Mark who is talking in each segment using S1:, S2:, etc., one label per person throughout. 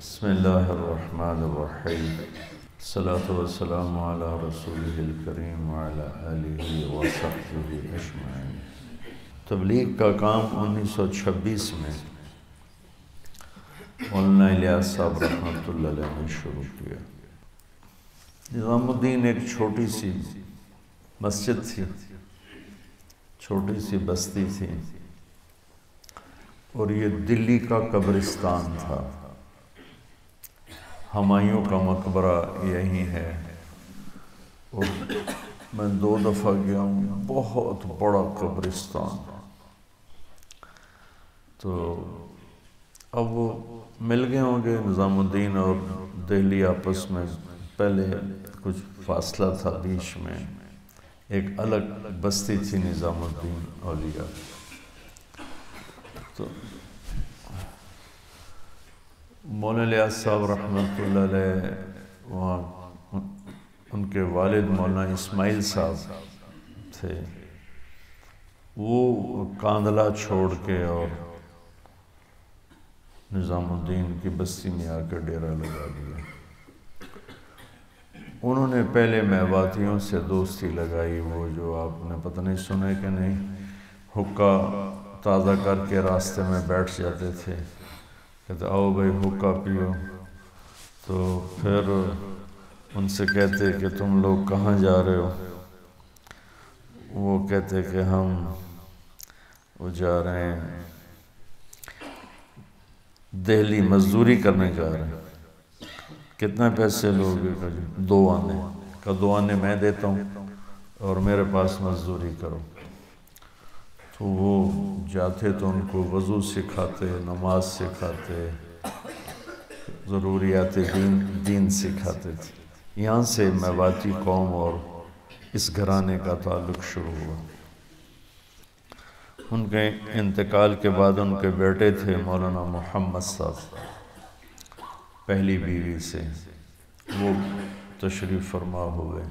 S1: بسم اللہ الرحمن الرحیم الصلاة والسلام علی رسولہ الکریم وعلی آلہ وصحبہ اجمعین۔ تبلیغ کا کام 1926 میں مولانا الیاس صاحب رحمۃ اللہ علیہ نے شروع کیا۔ نظام الدین ایک چھوٹی سی مسجد تھی، چھوٹی سی بستی تھی، اور یہ دلی کا قبرستان تھا۔ ہمایوں کا مقبرہ یہی ہے، اور میں 2 دفعہ گیا ہوں، بہت بڑا قبرستان۔ تو اب وہ مل گئے ہوں گے نظام الدین اور دہلی آپس میں، پہلے کچھ فاصلہ تھا بیچ میں، ایک الگ بستی تھی نظام الدین اولیاء۔ تو مولانا الیاس صاحب رحمۃ اللہ علیہ وہاں ان کے والد مولانا اسماعیل صاحب تھے، وہ کاندھلہ چھوڑ کے اور نظام الدین کی بستی میں آ کے ڈیرہ لگا دیا۔ انہوں نے پہلے میواتیوں سے دوستی لگائی، وہ جو آپ نے پتہ نہیں سنے کہ نہیں، حقہ تازہ کر کے راستے میں بیٹھ جاتے تھے، کہتے آؤ بھائی حقہ پیو۔ تو پھر ان سے کہتے کہ تم لوگ کہاں جا رہے ہو؟ وہ کہتے کہ ہم جا رہے ہیں دہلی، مزدوری کرنے جا رہے ہیں۔ کتنے پیسے لوگے؟ 2 آنے کا 2 آنے میں دیتا ہوں اور میرے پاس مزدوری کرو۔ تو وہ جاتے تو ان کو وضو سکھاتے، نماز سکھاتے، ضروریات دین سکھاتے تھے۔ یہاں سے میواتی قوم اور اس گھرانے کا تعلق شروع ہوا۔ ان کے انتقال کے بعد ان کے بیٹے تھے مولانا محمد صاحب، پہلی بیوی سے، وہ تشریف فرما ہوئے۔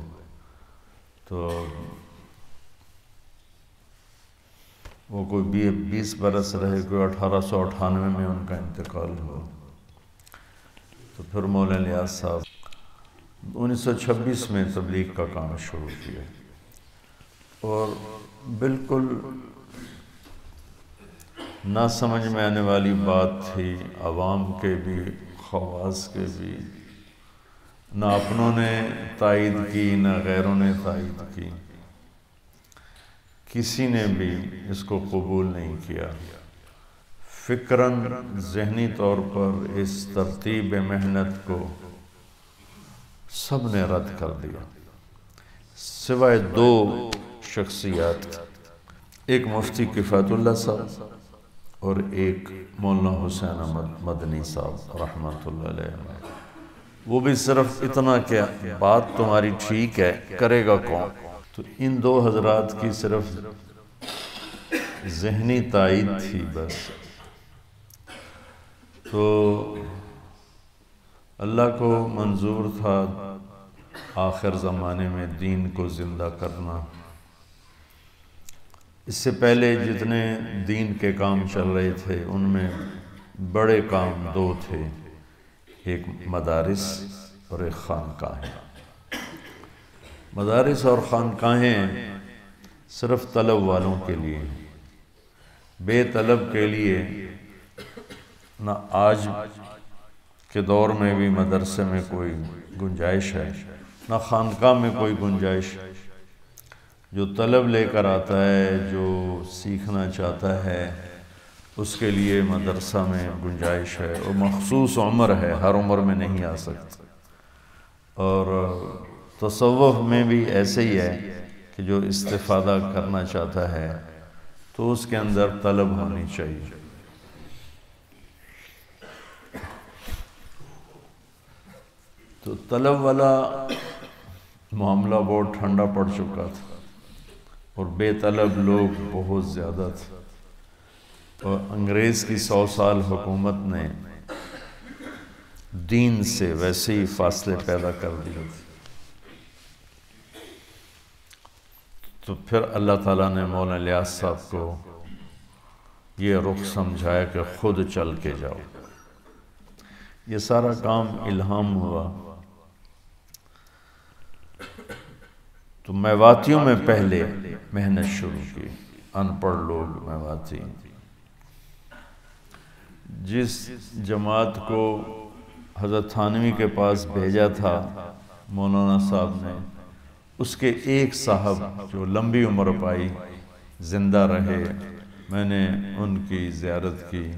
S1: تو وہ کوئی 20 برس رہے، کوئی 1898 میں ان کا انتقال ہوا۔ تو پھر مولانا الیاس صاحب 1926 میں تبلیغ کا کام شروع کیا، اور بالکل نہ سمجھ میں آنے والی بات تھی، عوام کے بھی، خواص کے بھی، نہ اپنوں نے تائید کی نہ غیروں نے تائید کی، کسی نے بھی اس کو قبول نہیں کیا۔ فکراً ذہنی طور پر اس ترتیب محنت کو سب نے رد کر دیا، سوائے 2 شخصیات، ایک مفتی کفایت اللہ صاحب اور ایک مولانا حسین احمد مدنی صاحب رحمۃ اللہ علیہ۔ وہ بھی صرف اتنا کہ بات تمہاری ٹھیک ہے، کرے گا کون؟ تو ان 2 حضرات کی صرف ذہنی تائید تھی بس۔ تو اللہ کو منظور تھا آخر زمانے میں دین کو زندہ کرنا۔ اس سے پہلے جتنے دین کے کام چل رہے تھے ان میں بڑے کام 2 تھے، ایک مدارس اور ایک خانقاہیں۔ مدارس اور خانقاہیں صرف طلب والوں کے لیے، بے طلب کے لیے نہ آج کے دور میں بھی مدرسے میں کوئی گنجائش ہے، نہ خانقاہ میں کوئی گنجائش۔ جو طلب لے کر آتا ہے، جو سیکھنا چاہتا ہے، اس کے لیے مدرسہ میں گنجائش ہے، اور مخصوص عمر ہے، ہر عمر میں نہیں آ سکتا۔ اور تصوف میں بھی ایسے ہی ہے کہ جو استفادہ کرنا چاہتا ہے تو اس کے اندر طلب ہونی چاہیے۔ تو طلب والا معاملہ بہت ٹھنڈا پڑ چکا تھا، اور بے طلب لوگ بہت زیادہ تھے، اور انگریز کی 100 سال حکومت نے دین سے ویسے ہی فاصلے پیدا کر دیے تھے۔ تو پھر اللہ تعالیٰ نے مولانا الیاس صاحب کو یہ رخ سمجھایا کہ خود چل کے جاؤ۔ یہ سارا کام الہام ہوا۔ تو میواتیوں میں پہلے محنت شروع کی، ان پڑھ لوگ میواتی۔ جس جماعت کو حضرت تھانوی کے پاس بھیجا تھا مولانا صاحب نے، اس کے ایک صاحب جو لمبی عمر پائی، زندہ رہے، میں نے ان کی زیارت کی،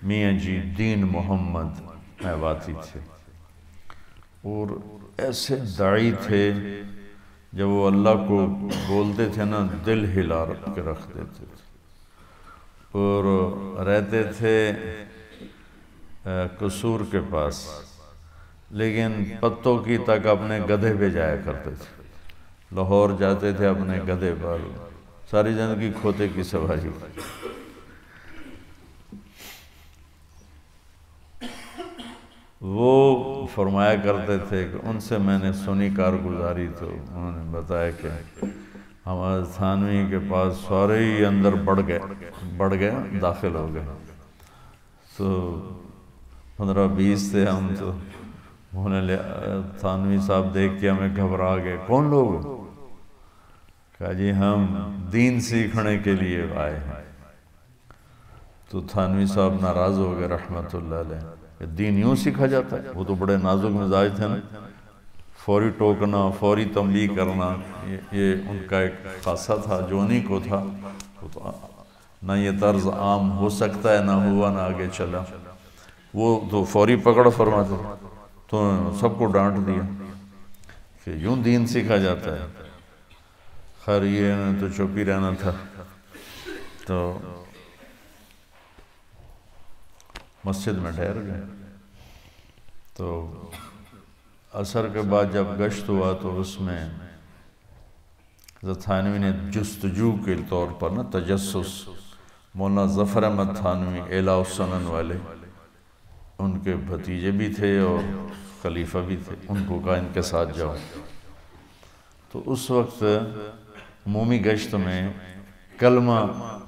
S1: میاں جی دین محمد میواتی تھے، اور ایسے داعی تھے جب وہ اللہ کو بولتے تھے نا دل ہلا کے رکھ دیتے تھے، اور رہتے تھے قصور کے پاس، لیکن پتوں کی تک اپنے گدھے پہ جایا کرتے تھے، لاہور جاتے تھے اپنے گدھے پر، ساری زندگی کھوتے کی سواری۔ وہ فرمایا کرتے تھے کہ ان سے میں نے سنی کارگزاری، تو انہوں نے بتایا کہ ہمارے تھانوی کے پاس سارے ہی اندر بڑھ گئے داخل ہو گئے، تو 15-20 تھے ہم، تو انہوں نے تھانوی صاحب دیکھ کے ہمیں گھبرا گئے، کون لوگ؟ کہا جی ہم دین سیکھنے کے لیے آئے ہیں۔ تو تھانوی صاحب ناراض ہو گئے رحمت اللہ علیہ، کہ دین یوں سیکھا جاتا ہے؟ وہ تو بڑے نازک مزاج تھے نا، فوری ٹوکنا، فوری تنبیہ کرنا، یہ ان کا ایک خاصہ تھا جو انہیں کو تھا۔ نہ یہ طرز عام ہو سکتا ہے، نہ ہوا نہ آگے چلا، وہ تو فوری پکڑ فرماتے، تو سب کو ڈانٹ دیا کہ یوں دین سیکھا جاتا ہے۔ خیر یہ تو چپ ہی رہنا تھا، تو مسجد میں ٹھہر گئے۔ تو عصر کے بعد جب گشت ہوا تو اس میں حضرت تھانوی نے جستجو کے طور پر نا تجسس، مولانا ظفر احمد تھانوی اعلیٰ السنن والے، ان کے بھتیجے بھی تھے اور خلیفہ بھی تھے، ان کو کہا ان کے ساتھ جاؤ۔ تو اس وقت عمومی گشت میں کلمہ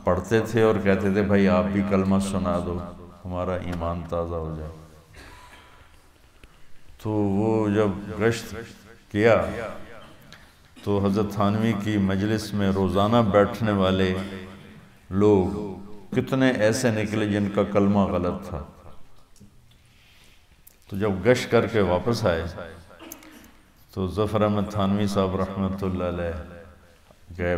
S1: پڑھتے تھے اور کہتے تھے بھائی آپ بھی کلمہ سنا دو، ہمارا ایمان تازہ ہو جائے۔ تو وہ جب گشت کیا تو حضرت تھانوی کی مجلس میں روزانہ بیٹھنے والے لوگ کتنے ایسے نکلے جن کا کلمہ غلط تھا۔ تو جب گشت کر کے واپس آئے تو ظفر احمد تھانوی صاحب رحمۃ اللہ علیہ گئے،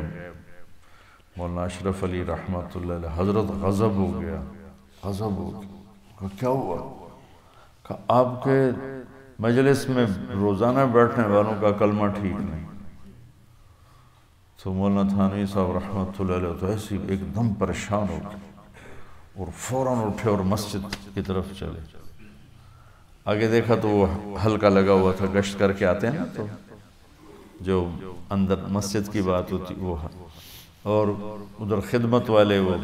S1: مولانا اشرف علی رحمۃ اللہ علیہ، حضرت غضب ہو گیا، غضب ہو گیا، کیا ہوا؟ کہ آپ کے مجلس میں روزانہ بیٹھنے والوں کا کلمہ ٹھیک نہیں۔ تو مولانا تھانوی صاحب رحمۃ اللہ علیہ تو ایسی ایک دم پریشان ہو گئے اور فوراً اٹھے اور مسجد کی طرف چلے۔ آگے دیکھا تو وہ حلقہ لگا ہوا تھا، گشت کر کے آتے ہیں نا تو جو اندر مسجد کی بات ہوتی وہ، اور ادھر خدمت والے وہ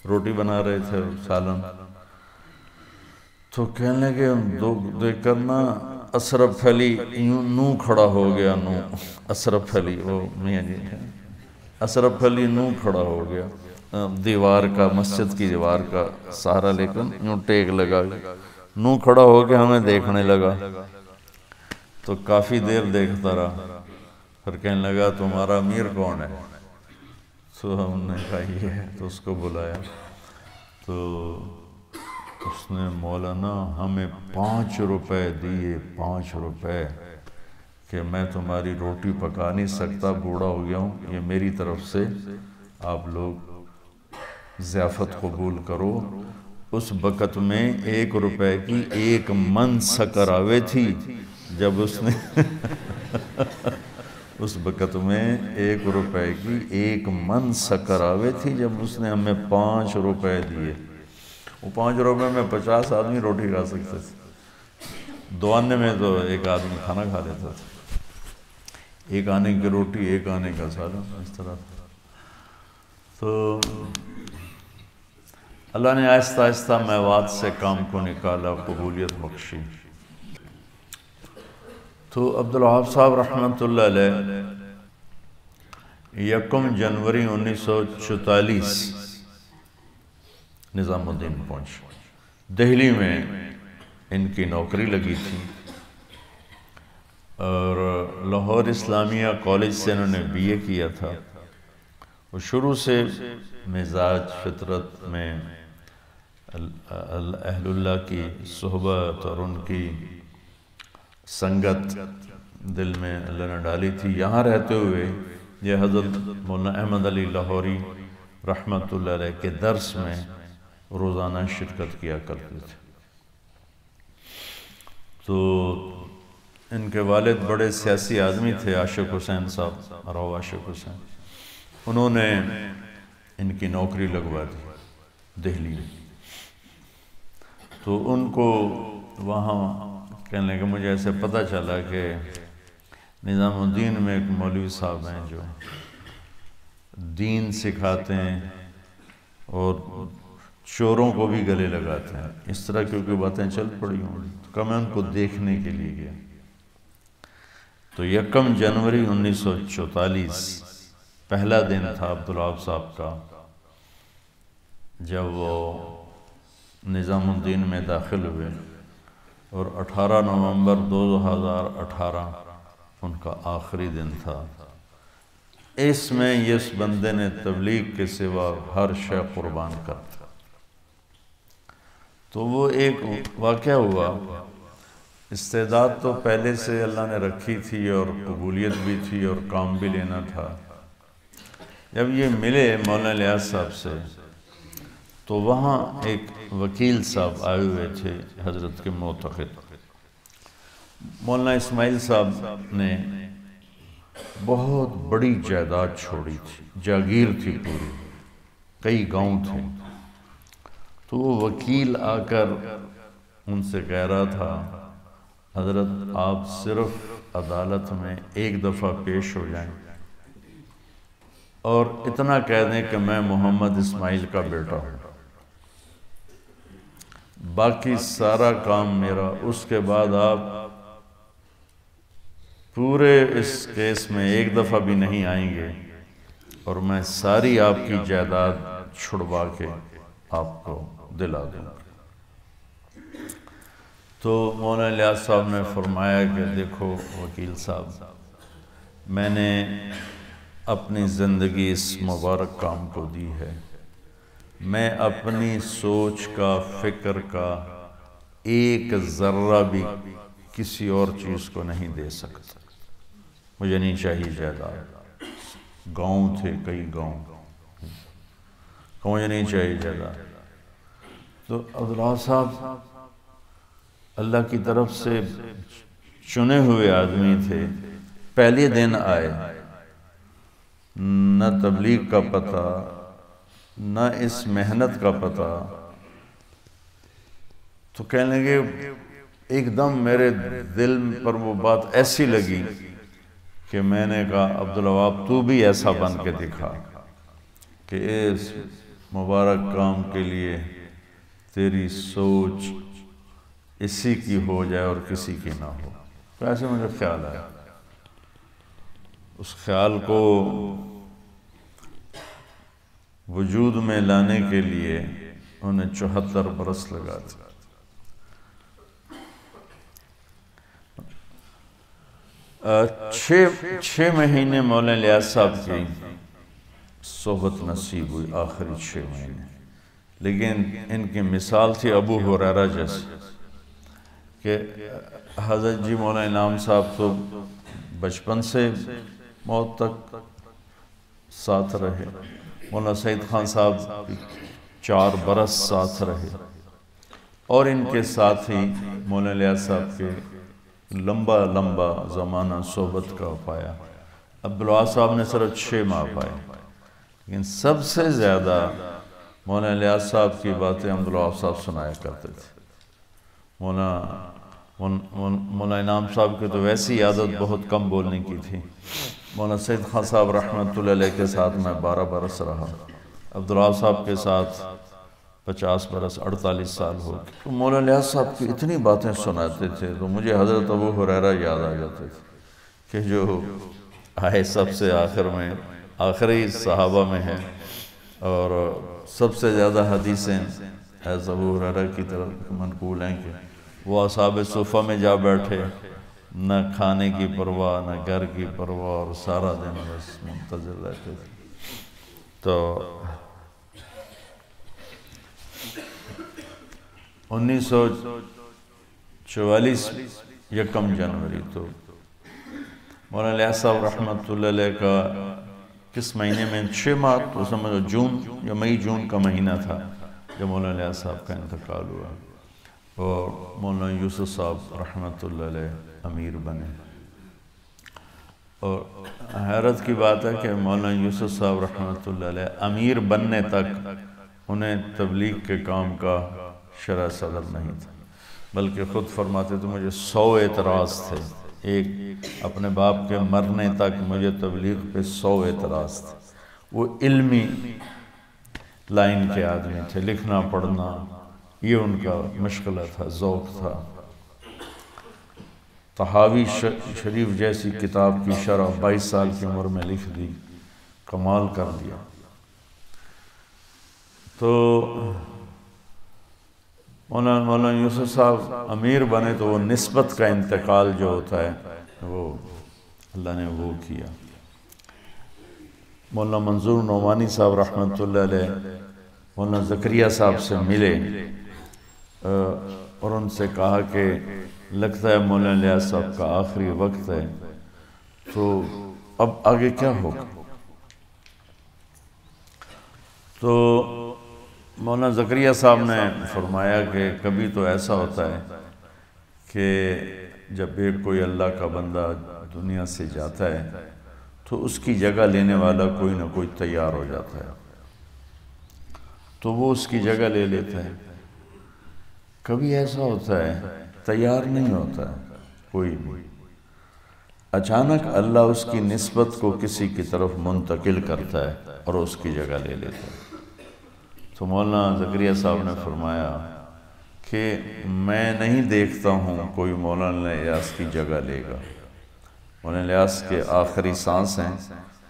S1: روٹی بنا رہے تھے، سالن۔ تو کہنے لگے دیکھ کرنا اشرف علی یوں نو کھڑا ہو گیا، نو اشرف علی، وہ میاں جی اشرف علی نو کھڑا ہو گیا، دیوار کا، مسجد کی دیوار کا سہارا لے کر یوں ٹیک لگا، نو کھڑا ہو کے ہمیں دیکھنے لگا۔ تو کافی دیر دیکھتا رہا، پھر کہنے لگا تمہارا امیر کون ہے؟ تو ہم نے کہا یہ ہے، تو اس کو بلایا، تو اس نے مولانا ہمیں 5 روپے دیے، 5 روپے، کہ میں تمہاری روٹی پکا نہیں سکتا، بوڑھا ہو گیا ہوں، یہ میری طرف سے آپ لوگ ضیافت قبول کرو۔ اس وقت میں 1 روپے کی 1 من شکر آوے تھی، جب اس نے اس وقت میں 1 روپے کی 1 من شکر آوے تھی، جب اس نے ہمیں 5 روپے دیے۔ وہ 5 روپے میں 50 آدمی روٹی کھا سکتے تھے، 2 آنے میں تو 1 آدمی کھانا کھا لیتا تھا، 1 آنے کی روٹی 1 آنے کا سالن، اس طرح۔ تو اللہ نے آہستہ آہستہ میوات سے کام کو نکالا، قبولیت بخشی۔ تو عبدالوہاب صاحب رحمۃ اللہ علیہ 1 جنوری 1944 نظام الدین پہنچ، دہلی میں ان کی نوکری لگی تھی، اور لاہور اسلامیہ کالج سے انہوں نے بی اے کیا تھا۔ وہ شروع سے مزاج فطرت میں اہل اللہ کی صحبت اور ان کی سنگت دل میں اللہ نے ڈالی تھی۔ یہاں رہتے ہوئے یہ حضرت مولانا احمد علی لاہوری رحمۃ اللہ علیہ کے درس میں روزانہ شرکت کیا کرتے تھے۔ تو ان کے والد بڑے سیاسی آدمی تھے، عاشق حسین صاحب، راؤ عاشق حسین۔ انہوں نے ان کی نوکری لگوا دی دہلی میں۔ تو ان کو وہاں کہنے لگے، مجھے ایسے پتہ چلا کہ نظام الدین میں ایک مولوی صاحب ہیں جو دین سکھاتے ہیں اور چوروں کو بھی گلے لگاتے ہیں، اس طرح کیونکہ باتیں چل پڑی ہوں تو میں ان کو دیکھنے کے لیے گیا۔ تو 1 جنوری 1944 پہلا دن تھا عبدالوہاب صاحب کا جب وہ نظام الدین میں داخل ہوئے، اور 18 نومبر 2018 ان کا آخری دن تھا۔ اس میں اس بندے نے تبلیغ کے سوا ہر شے قربان کر دیا۔ تو وہ ایک واقعہ ہوا، استعداد تو پہلے سے اللہ نے رکھی تھی اور قبولیت بھی تھی اور کام بھی لینا تھا۔ جب یہ ملے مولانا الیاس صاحب سے تو وہاں ایک وکیل صاحب آئے ہوئے تھے حضرت کے معتقد۔ مولانا اسماعیل صاحب نے بہت بڑی جائیداد چھوڑی تھی، جاگیر تھی پوری، کئی گاؤں تھے۔ تو وہ وکیل آ کر ان سے کہہ رہا تھا، حضرت آپ صرف عدالت میں ایک دفعہ پیش ہو جائیں اور اتنا کہہ دیں کہ میں محمد اسماعیل کا بیٹا ہوں، باقی سارا کام میرا۔ اس کے بعد آپ پورے اس کیس میں ایک دفعہ بھی نہیں آئیں گے اور میں ساری آپ کی جائیداد چھڑوا کے آپ کو دلا دوں گا۔ تو مولانا الیاس صاحب نے فرمایا کہ دیکھو وکیل صاحب، میں نے اپنی زندگی اس مبارک کام کو دی ہے، میں اپنی سوچ کا، فکر کا ایک ذرہ بھی کسی اور چیز کو نہیں دے سکتا۔ مجھے نہیں چاہیے جائیداد، گاؤں تھے کئی گاؤں، مجھے نہیں چاہیے جائیداد۔ تو عبداللہ صاحب اللہ کی طرف سے چنے ہوئے آدمی تھے، پہلے دن آئے، نہ تبلیغ کا پتہ نہ اس محنت کا پتہ۔ تو کہنے لگے، ایک دم میرے دل پر وہ بات ایسی لگی کہ میں نے کہا عبدالوہاب تو بھی ایسا بن کے دکھا کہ اس مبارک کام کے لیے تیری سوچ اسی کی ہو جائے اور کسی کی نہ ہو۔ تو ایسے مجھے خیال آیا، اس خیال کو وجود میں لانے کے لیے انہیں 74 برس لگا تھے۔ چھ مہینے مولانا الیاس صاحب کی صحبت نصیب ہوئی، آخری 6 مہینے، لیکن ان کی مثال تھی ابو ہریرہ جیسے کہ حضرت جی مولانا انعام صاحب تو بچپن سے موت تک ساتھ رہے، مولانا سعید خان صاحب 4 برس ساتھ رہے، اور ان کے ساتھ ہی مولانا الیاس صاحب کے لمبا زمانہ صحبت کا پایا۔ عبدالوہاب صاحب نے صرف 6 ماہ پائے، لیکن سب سے زیادہ مولانا الیاس صاحب کی باتیں عبدالوہاب صاحب سنایا کرتے تھے۔ مولانا انعام صاحب کی تو ویسی عادت بہت کم بولنے کی تھی۔ مولانا سعید خان صاحب رحمۃ اللہ علیہ کے ساتھ میں 12 برس رہا، عبدالوہاب صاحب کے ساتھ 50 برس، 48 سال ہو گئے۔ تو مولانا الیاس صاحب کی اتنی باتیں سناتے تھے تو مجھے حضرت ابو ہریرہ یاد آ جاتے تھے کہ جو آئے سب سے آخر میں، آخری صحابہ میں ہیں، اور سب سے زیادہ حدیثیں حضرت ابو ہریرہ کی طرف منقول ہیں کہ وہ اصحاب صفہ میں جا بیٹھے، نہ کھانے کی پرواہ نہ گھر کی پرواہ، اور سارا دن بس منتظر رہتے تھے۔ تو 1944 یکم جنوری تو مولانا الیاس صاحب رحمۃ اللہ علیہ کا کس مہینے میں 6 ماہ تو سمجھو جون یا مئی جون کا مہینہ تھا جب مولانا الیاس صاحب کا انتقال ہوا، اور مولانا یوسف صاحب رحمۃ اللہ علیہ امیر بنے۔ اور حیرت کی بات ہے کہ مولانا یوسف صاحب رحمۃ اللہ علیہ امیر بننے تک انہیں تبلیغ کے کام کا شرح صدر نہیں تھا، بلکہ خود فرماتے تھے مجھے 100 اعتراض تھے، ایک اپنے باپ کے مرنے تک مجھے تبلیغ پہ 100 اعتراض تھے۔ وہ علمی لائن کے آدمی تھے، لکھنا پڑھنا یہ ان کا مشغلہ تھا، ذوق تھا۔ طحاوی شریف جیسی کتاب کی شرح 22 سال کی عمر میں لکھ دی، کمال کر دیا۔ تو مولانا یوسف صاحب امیر بنے تو وہ نسبت کا انتقال جو ہوتا ہے وہ اللہ نے وہ کیا۔ مولانا منظور نعمانی صاحب رحمۃ اللہ علیہ مولانا زکریا صاحب سے ملے اور ان سے کہا کہ لگتا ہے مولانا الیاس صاحب کا آخری وقت ہے، تو اب آگے کیا ہوگا؟ تو مولانا زکریا صاحب نے فرمایا کہ کبھی تو ایسا ہوتا ہے کہ جب ایک کوئی اللہ کا بندہ دنیا سے جاتا ہے تو اس کی جگہ لینے والا کوئی نہ کوئی تیار ہو جاتا ہے، تو وہ اس کی جگہ لے لیتا ہے۔ کبھی ایسا ہوتا ہے تیار نہیں ہوتا ہے کوئی بھی، اچانک اللہ اس کی نسبت کو کسی کی طرف منتقل کرتا ہے اور اس کی جگہ لے لیتا ہے۔ تو مولانا زکریا صاحب نے فرمایا کہ میں نہیں دیکھتا ہوں کوئی مولانا الیاس کی جگہ لے گا، مولانا الیاس کے آخری سانس ہیں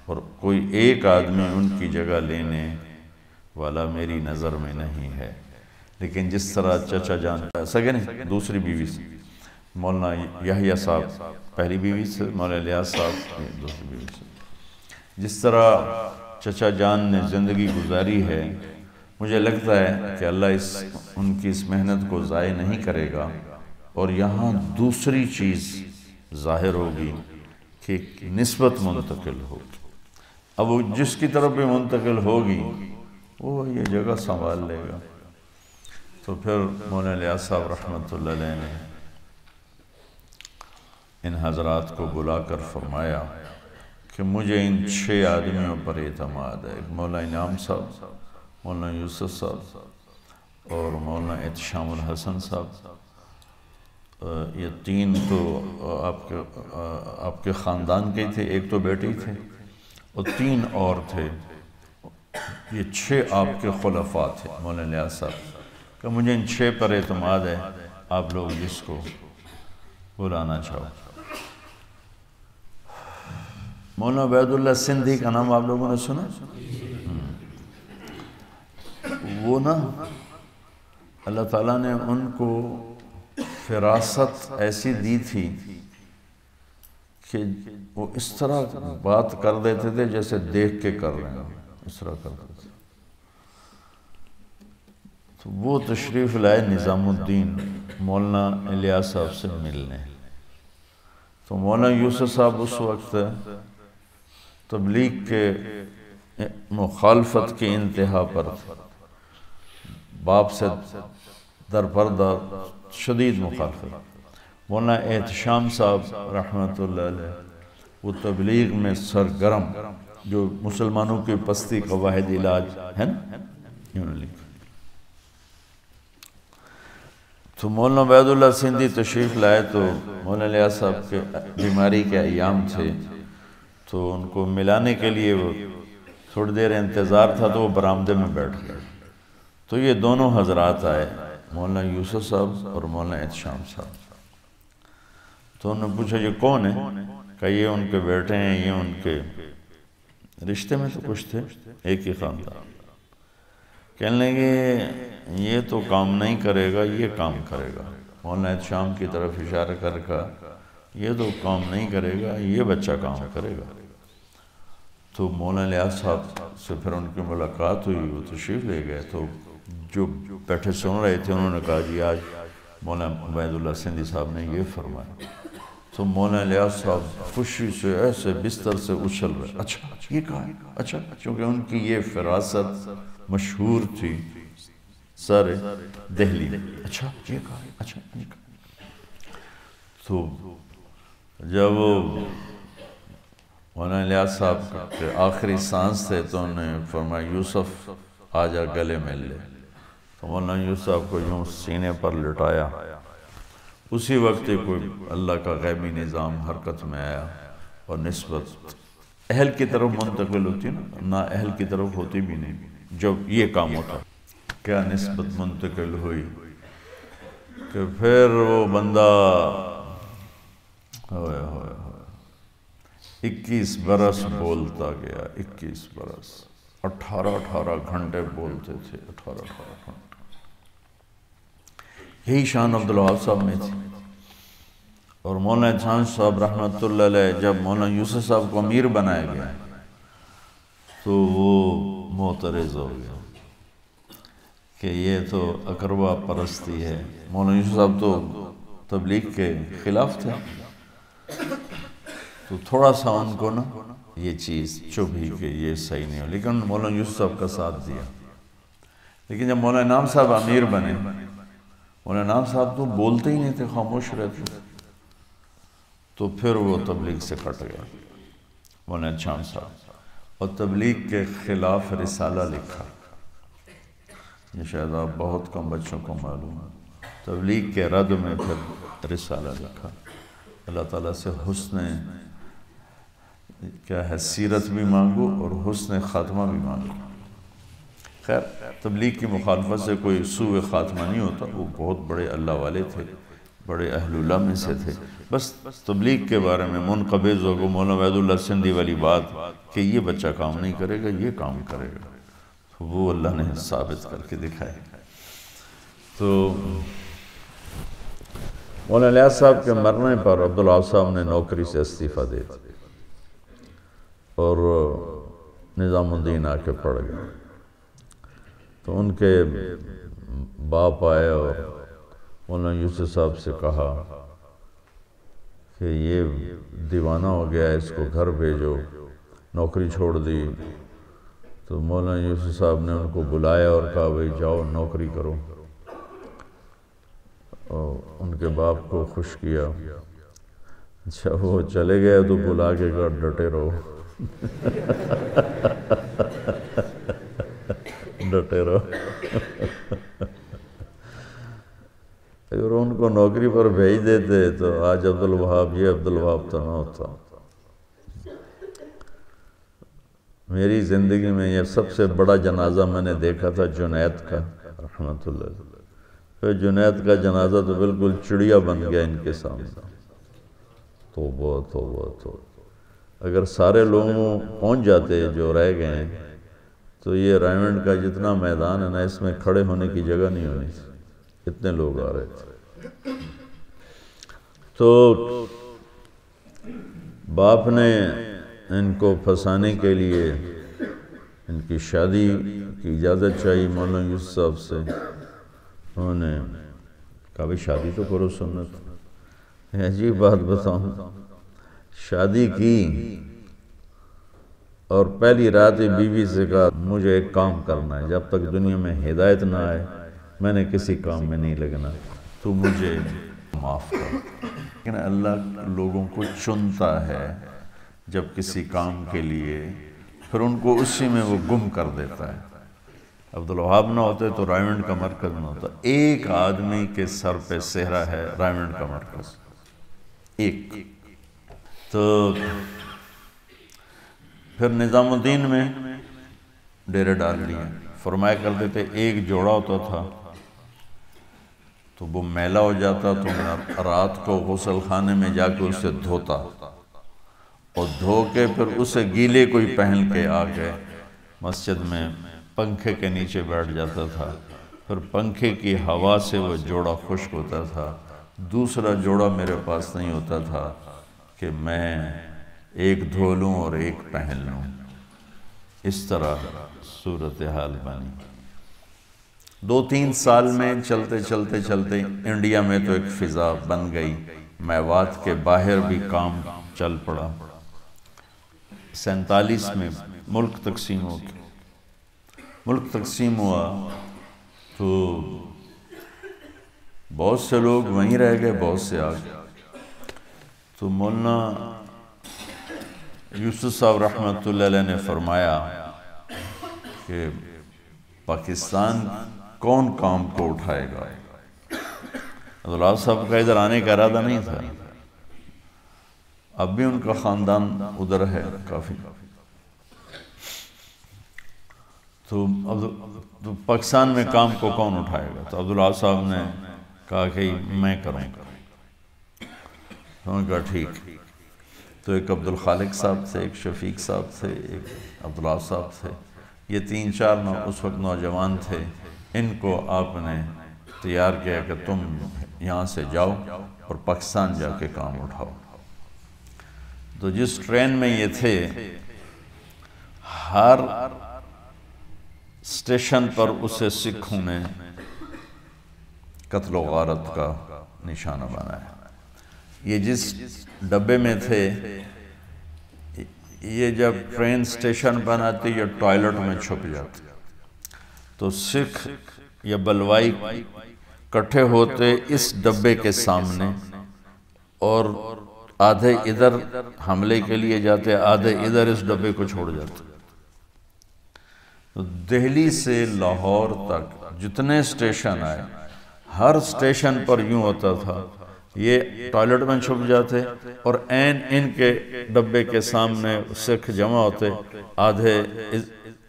S1: اور کوئی ایک آدمی ان کی جگہ لینے والا میری نظر میں نہیں ہے۔ لیکن جس طرح چچا جان سگے نہیں دوسری بیوی سے مولانا یحییٰ صاحب پہلی بیوی سے، مولانا الیاس صاحب دوسری بیوی سے، جس طرح چچا جان نے زندگی گزاری ہے، مجھے لگتا ہے کہ اللہ ان کی اس محنت کو ضائع نہیں کرے گا، اور یہاں دوسری چیز ظاہر ہوگی کہ نسبت منتقل ہوگی۔ اب وہ جس کی طرف بھی منتقل ہوگی وہ یہ جگہ سنبھال لے گا۔ تو پھر مولانا الیاس صاحب رحمۃ اللہ علیہ نے ان حضرات کو بلا کر فرمایا کہ مجھے ان 6 آدمیوں پر اعتماد ہے، مولانا انعام صاحب، مولانا یوسف صاحب اور مولانا احتشام الحسن صاحب، یہ 3 تو آپ کے خاندان کے تھے، ایک تو بیٹے تھے اور 3 اور تھے، یہ 6 آپ کے خلفاء تھے مولانا الیاس صاحب کہ مجھے ان 6 پر اعتماد ہے، آپ لوگ جس کو بلانا چاہو۔ مولانا عبید اللہ سندھی کا نام آپ لوگوں نے سنا؟ وہ نا اللہ تعالیٰ نے ان کو فراست ایسی دی تھی کہ وہ اس طرح بات کر دیتے تھے جیسے دیکھ کے کر رہے ہیں، اس طرح کرتے تھے۔ تو وہ تشریف لائے نظام الدین مولانا الیاس صاحب سے ملنے، تو مولانا یوسف صاحب اس وقت تبلیغ کے مخالفت کی انتہا پر تھے، باپ سے درپردہ شدید مخالفت۔ مولانا احتشام صاحب رحمۃ اللہ علیہ وہ تبلیغ میں سرگرم، جو مسلمانوں کی پستی کا واحد علاج ہے نا، انہوں نے لکھا۔ تو مولانا عبید اللہ سندھی تشریف لائے تو مولانا الیاس صاحب کے بیماری کے ایام تھے، تو ان کو ملانے کے لیے وہ تھوڑی دیر انتظار تھا تو وہ برآمدے میں بیٹھ گئے، تو یہ دونوں حضرات آئے، مولانا یوسف صاحب اور مولانا احتشام صاحب۔ تو انہوں نے پوچھا یہ کون ہے؟ کہ یہ ان کے بیٹے ہیں، یہ ان کے رشتے میں تو کچھ تھے، ایک ہی خاندان۔ کہنے لگے یہ تو کام نہیں کرے گا، یہ کام کرے گا۔ مولانا شام کی طرف اشارہ کر کہا یہ تو کام نہیں کرے گا، یہ بچہ کام کرے گا۔ تو مولانا لیاس صاحب سے پھر ان کی ملاقات ہوئی، وہ تشریف لے گئے۔ تو جو بیٹھے سن رہے تھے انہوں نے کہا جی آج مولانا عبید اللہ سندھی صاحب نے یہ فرمایا۔ تو مولانا لیاس صاحب خوشی سے ایسے بستر سے اچھل رہے، اچھا یہ کہا ہے، اچھا، چونکہ ان کی یہ فراست مشہور تھی سارے دہلی میں، اچھا یہ کہا ہے، اچھا یہ کہا ہے۔ تو جب مولانا لیاس صاحب کے آخری سانس تھے تو انہوں نے فرمایا یوسف آجا گلے مل لے۔ تو مولانا یوسف صاحب کو یوں سینے پر لٹایا، اسی وقت کوئی اللہ کا غیبی نظام حرکت میں آیا اور نسبت اہل کی طرف منتقل ہوتی نا اہل کی طرف ہوتی بھی نہیں جب یہ کام ہوتا۔ کیا نسبت منتقل ہوئی کہ پھر وہ بندہ 21 برس بولتا گیا، 21 برس، 18 گھنٹے بولتے تھے، 18 گھنٹے۔ یہی شان عبدالوہاب صاحب میں تھی۔ اور مولانا چھانچ صاحب رحمۃ اللہ علیہ جب مولانا یوسف صاحب کو امیر بنایا گیا تو وہ معترض ہو گیا کہ یہ تو اقربا پرستی ہے۔ مولانا یوسف صاحب تو تبلیغ کے خلاف تھے، تو تھوڑا سا ان کو نا یہ چیز چبھی کہ یہ صحیح نہیں ہو، لیکن مولانا یوسف صاحب کا ساتھ دیا۔ لیکن جب مولانا انعام صاحب امیر بنے، مولانا انعام صاحب تو بولتے ہی نہیں تھے، خاموش رہتے تھے، تو پھر وہ تبلیغ سے کٹ گئے مولانا شام صاحب، اور تبلیغ کے خلاف رسالہ لکھا۔ یہ شاید آپ بہت کم بچوں کو معلوم ہے، تبلیغ کے رد میں پھر رسالہ لکھا۔ اللہ تعالیٰ سے حسن کیا ہے سیرت بھی مانگو اور حسن خاتمہ بھی مانگو۔ خیر تبلیغ کی مخالفت سے کوئی سوء خاتمہ نہیں ہوتا، وہ بہت بڑے اللہ والے تھے، بڑے اہل اللہ میں سے تھے۔ بس تبلیغ کے بارے میں منقبض ہو گئے مولانا عبید اللہ سندھی والی بات کہ یہ بچہ کام نہیں کرے گا، یہ کام کرے گا، تو وہ اللہ نے ثابت کر کے دکھائے۔ تو مولانا لیاس صاحب کے مرنے پر عبدالوہاب صاحب نے نوکری سے استعفیٰ دے دی اور نظام الدین آ کے پڑھ گئے۔ تو ان کے باپ آئے اور مولانا یوسف صاحب سے کہا کہ یہ دیوانہ ہو گیا ہے، اس کو گھر بھیجو، نوکری چھوڑ دی۔ تو مولانا یوسف صاحب نے ان کو بلایا اور کہا بھئی جاؤ نوکری کرو، اور ان کے باپ کو خوش کیا۔ اچھا وہ چلے گئے تو بلا کے کہا ڈٹے رہو، ڈٹے رہو۔ اگر ان کو نوکری پر بھیج دیتے تو آج عبدالوہاب یہ عبدالوہاب تو نہ ہوتا۔ میری زندگی میں یہ سب سے بڑا جنازہ میں نے دیکھا تھا جنید کا رحمۃ اللہ علیہ۔ پھر جنید کا جنازہ تو بالکل چڑیا بن گیا ان کے سامنے۔ توبہ توبہ توبہ، اگر سارے لوگوں پہنچ جاتے جو رہ گئے ہیں تو یہ رائمنڈ کا جتنا میدان ہے نا، اس میں کھڑے ہونے کی جگہ نہیں ہونی تھی، اتنے لوگ آ رہے تھے۔ تو باپ نے ان کو پھنسانے کے لیے ان کی شادی کی اجازت چاہیے مولانا یوسف صاحب سے۔ انہوں نے کہا بھی شادی تو کرو، سنت۔ عجیب بات بتاؤں، شادی کی اور پہلی رات ہی بیوی سے کہا مجھے ایک کام کرنا ہے، جب تک دنیا میں ہدایت نہ آئے میں نے کسی کام میں نہیں لگنا، تو مجھے معاف کر۔ لیکن اللہ لوگوں کو چنتا ہے جب کسی کام کے لیے، پھر ان کو اسی میں وہ گم کر دیتا ہے۔ عبدالوہاب نہ ہوتے تو رائمنڈ کا مرکز نہ ہوتا۔ ایک آدمی کے سر پہ صحرا ہے رائمنڈ کا مرکز، ایک۔ تو پھر نظام الدین میں ڈیرے ڈال لیے۔ فرمایا کرتے تھے ایک جوڑا ہوتا تھا تو وہ میلا ہو جاتا تو میں رات کو غسل خانے میں جا کے اسے دھوتا، اور دھو کے پھر اسے گیلے کوئی پہن کے آ کے مسجد میں پنکھے کے نیچے بیٹھ جاتا تھا، پھر پنکھے کی ہوا سے وہ جوڑا خشک ہوتا تھا، دوسرا جوڑا میرے پاس نہیں ہوتا تھا کہ میں ایک دھو لوں اور ایک پہن لوں. اس طرح صورتحال بنی. 2-3 سال میں چلتے انڈیا میں تو ایک فضا بن گئی. میوات کے باہر بھی کام چل پڑا. 47 میں ملک تقسیم ہوا تو بہت سے لوگ وہیں رہ گئے، بہت سے آ گئے. تو مولانا یوسف صاحب رحمۃ اللہ علیہ نے فرمایا کہ پاکستان کون کام کو اٹھائے گا. عبداللہ صاحب کا ادھر آنے کا ارادہ نہیں تھا. اب بھی ان کا خاندان ادھر ہے کافی. تو پاکستان میں کام کو کون اٹھائے گا؟ تو عبداللہ صاحب نے کہا کہ میں کروں گا. انہوں نے کہا ٹھیک. تو ایک عبدالخالق صاحب تھے، ایک شفیق صاحب تھے، ایک عبداللہ صاحب تھے. یہ 3-4 اس وقت نوجوان تھے. ان کو آپ نے تیار کیا کہ تم یہاں سے جاؤ اور پاکستان جا کے کام اٹھاؤ. تو جس ٹرین میں یہ تھے، ہر اسٹیشن پر اسے سکھوں نے قتل و غارت کا نشانہ بنایا. یہ جس ڈبے میں تھے، یہ جب ٹرین اسٹیشن پر آتی یا ٹوائلٹ میں چھپ جاتے تو سکھ یا بلوائی کٹھے ہوتے اس ڈبے کے سامنے، اور آدھے ادھر حملے کے لیے جاتے، آدھے ادھر اس ڈبے کو چھوڑ جاتے. تو دہلی سے لاہور تک جتنے اسٹیشن آئے، ہر اسٹیشن پر یوں ہوتا تھا، یہ ٹوائلٹ میں چھپ جاتے اور عین ان کے ڈبے کے سامنے سکھ جمع ہوتے، آدھے